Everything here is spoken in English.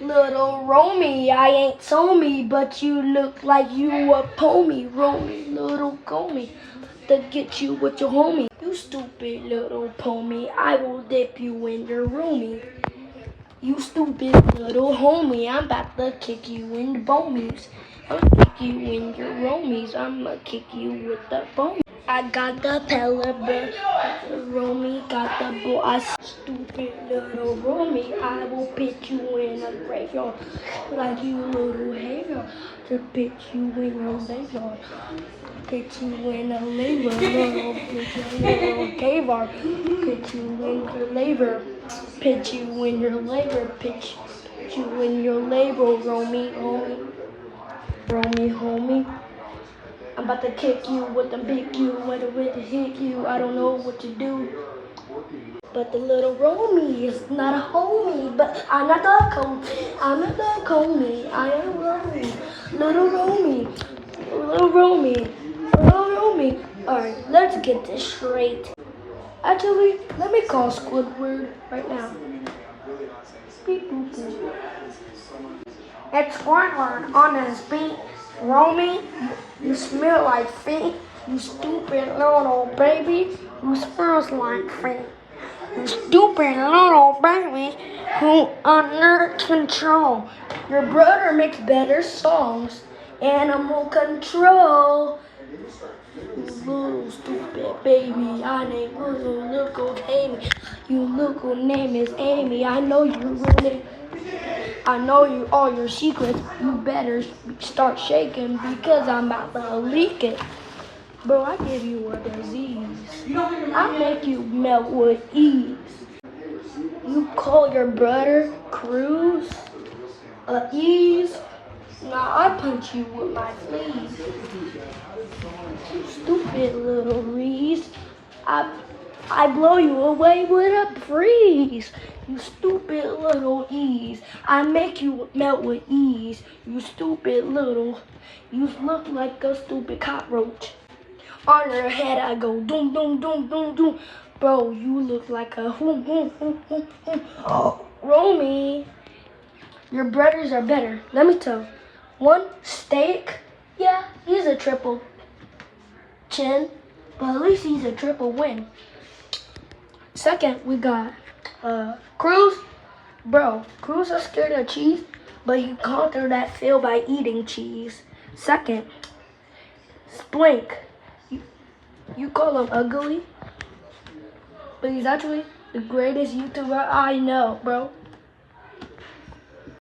little Romy. I ain't so me, but you look like you a pony. Romy, little Comey, to get you with your homie. You stupid little pony, I will dip you in your roomie. You stupid little homie, I'm about to kick you in the bomies. I'ma kick you in your romies, I'ma kick you with the bone. I got the pellet, Romy got the boy. Stupid little Romy, I will put you in a graveyard like you little hair. To put you in your graveyard, put you in a labor, little caver. Put you in your labor, put you in your labor, put you in your labor, Romy, homie, Romy, homie. I'm about to kick you with them pick you, whether with to hit you, I don't know what to do. But the little Romy is not a homie, but I'm not the Comey. I'm not the Comey. I am Romy. Little Romy. Little Romy. Little Romy. Alright, let's get this straight. Actually, let me call Squidward right now. Beep, boop, boop. It's Squidward on his beat. Romy, you smell like feet. You stupid little baby who smells like feet. You stupid little baby who under control. Your brother makes better songs. Animal control. You little stupid baby, I name little Amy. You little name is Amy. I know your real name. I know you all your secrets. You better start shaking because I'm about to leak it. Bro, I give you a disease. I make you melt with ease. You call your brother Cruz ease? Nah, I punch you with my fleas. Stupid little Reese. I blow you away with a breeze. You stupid little ease. I make you melt with ease. You stupid little. You look like a stupid cockroach. On your head I go doom doom doom doom doom. Bro, you look like a hoom hoom hoom hoom hoom. Oh, Romy, your brothers are better. Let me tell you. One steak, yeah, he's a triple chin, but at least he's a triple win. Second, we got Cruz. Bro, Cruz is scared of cheese, but he conquered that fear by eating cheese. Second, Splink. You call him ugly, but he's actually the greatest YouTuber I know, bro.